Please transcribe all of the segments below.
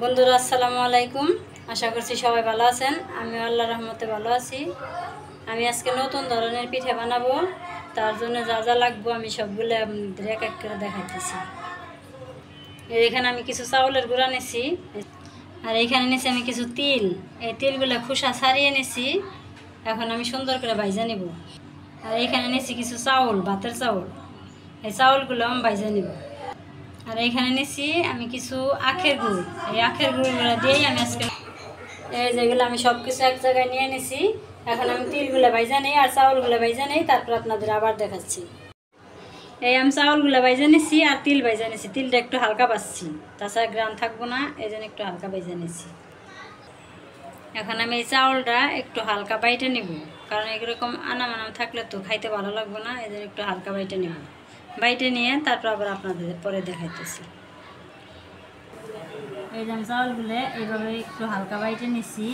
বন্ধুরা আসসালামু আলাইকুম। আশা করছি সবাই ভালো আছেন। আমি আল্লাহর রহমতে ভালো আছি। আমি আজকে নতুন ধরনের পিঠা বানাবো। তার জন্য যা যা লাগবে আমি সবগুলো আপনাদের এক এক করে দেখাইতেছি। এখানে আমি কিছু চাউলের গুঁড়া নিয়েছি, আর এইখানে নিয়েছি আমি কিছু তিল। এই তিলগুলো খোসা ছাড়িয়ে নিয়েছি, এখন আমি সুন্দর করে ভাইজা নিব। আর এইখানে নিয়েছি কিছু চাউল, ভাতের চাউল। এই চাউলগুলো আমি ভাইজা নিব। আর এইখানে নিয়েছি আমি কিছু আখের গুড়। এই আখের গুড়গুলো দিয়েই আমি আজকে এই যেগুলো আমি সব কিছু এক জায়গায় নিয়ে নিছি। এখন আমি তিলগুলো ভাইজা নিই আর চাউলগুলো ভাইজা নিই, তারপর আপনাদের আবার দেখাচ্ছি। এই আমি চাউলগুলো ভাইজা নিছি আর তিল ভাইজা নিছি। তিলটা একটু হালকা বাছছি, তাছাড়া গ্রাম থাকবো না, এই জন্য একটু হালকা ভাইজা নিছি। এখন আমি এই চাউলটা একটু হালকা বাইটে নিব, কারণ এরকম আনাম থাকলে তো খাইতে ভালো লাগবে না, এই জন্য একটু হালকা বাইটে নিব। বাইটে নিয়ে তারপর আবার আপনাদের পরে দেখাইতেছি। এই যে আমি চাউলগুলো এইভাবে একটু হালকা বাইটে নিছি।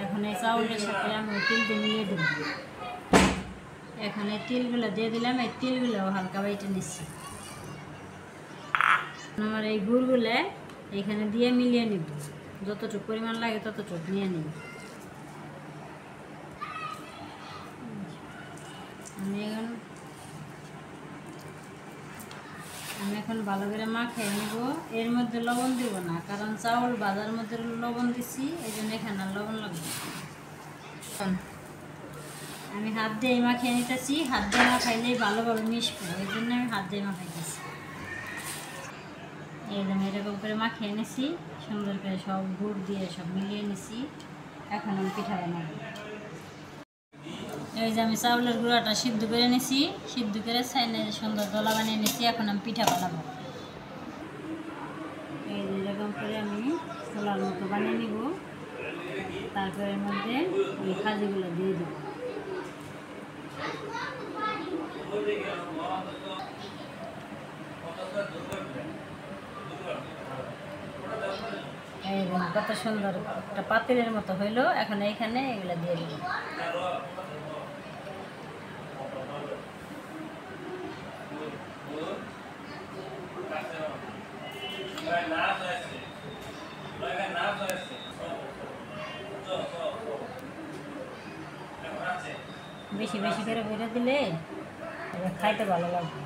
এখন এই চাউলের সাথে আমি তিলটা মিলিয়ে দেব। এখানে তিলগুলো দিয়ে দিলাম, এই তিলগুলোও হালকা বাইটে নিছি। আমার এই গুড়গুলো এখানে দিয়ে মিলিয়ে নিব, যতটুকু পরিমাণ লাগে ততটুকু নিয়ে নিব। আমি এখন ভালো করে মাখিয়ে নেব। এর মধ্যে লবণ দিব না, কারণ চাউল বাজার মধ্যে লবণ দিছি, এই জন্য এখানে লবণ লাগবে। আমি হাত দিয়ে মাখিয়ে নিতেছি। হাত দিয়ে মাখাইলেই ভালোভাবে মিশবে, এই জন্য আমি হাত দিয়ে মাখাইতেছি। এই জন্য এরকম করে মাখিয়ে নিছি, সুন্দর করে সব গুড় দিয়ে সব মিলিয়ে নিছি। এখন আমি পিঠা বানাবো। এই যে আমি চাউলের গুঁড়াটা সিদ্ধ করে নিছি, সিদ্ধ করে ছাইনে সুন্দর দলা বানিয়ে নিছি। এখন আমি পিঠা বানাবো। এই যে এরকম করে আমি ছোলার মতো বানিয়ে নিব, তারপরে এর মধ্যে ওই খাজিগুলো দিয়ে দেব। এই কত সুন্দর একটা পাতিলের মতো হইলো। এখন এইখানে এগুলো দিয়ে দেব। বেশি বেশি করে বেড়ে দিলে খাইতে ভালো লাগবে।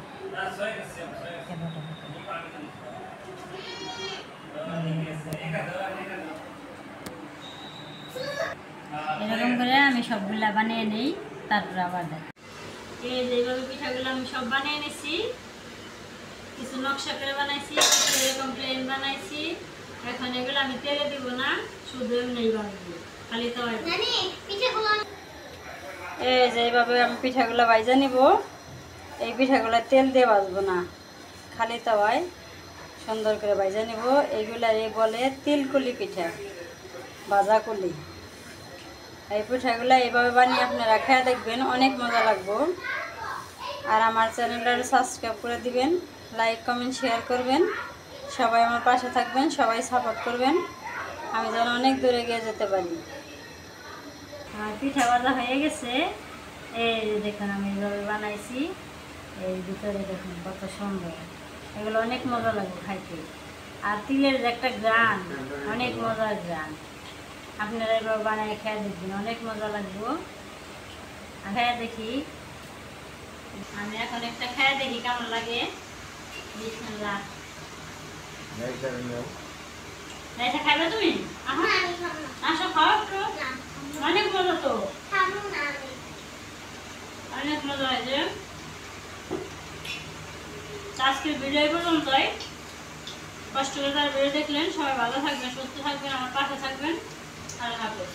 এরকম করে আমি সবগুলা বানিয়ে নিই, তারপর আবার দেখ। এই যেভাবে পিঠাগুলো আমি সব বানিয়ে নিছি, কিছু নকশা করে বানাইছি, কিছু এরকম প্লেন বানাইছি। এখন এগুলো আমি তেলে দিব না, শুধু এমনি বানাবো, খালি তাওয়ায়। এই যে এইভাবে আমি পিঠাগুলো ভাইজা নিব। এই পিঠাগুলো তেল দিয়ে ভাজবো না, খালি তাওয়ায় সুন্দর করে ভাইজা নিব। এইগুলারই বলে তিলকুলি পিঠা, ভাজা কুলি। এই পিঠাগুলো এইভাবে বানিয়ে আপনারা খেয়ে দেখবেন, অনেক মজা লাগবে। আর আমার চ্যানেলটা সাবস্ক্রাইব করে দিবেন, লাইক কমেন্ট শেয়ার করবেন। সবাই আমার পাশে থাকবেন, সবাই সাপোর্ট করবেন, আমি যেন অনেক দূরে গিয়ে যেতে পারি। আমার পিঠা ভাজা হয়ে গেছে। এই দেখুন আমি এইভাবে বানাইছি। এই ভিতরে দেখুন কত সুন্দর, এগুলো অনেক মজা লাগবে খাইতে। আর তিলের যে একটা গ্রান, অনেক মজার গ্রান। আপনারা এভাবে বানিয়ে খেয়ে দেখবেন, অনেক মজা লাগবে। খেয়ে দেখি, আমি এখন একটা খেয়ে দেখি কেমন লাগে। খাইবে তুমি? আসো খাও একটু, অনেক মজা তো, অনেক মজা হয়েছে। আজকের ভিডিও পর্যন্তই। কষ্ট করে তারা ভিডিও দেখলেন। সবাই ভালো থাকবেন, সুস্থ থাকবেন, আমার পাশে থাকবেন। আল্লাহ হাফেজ।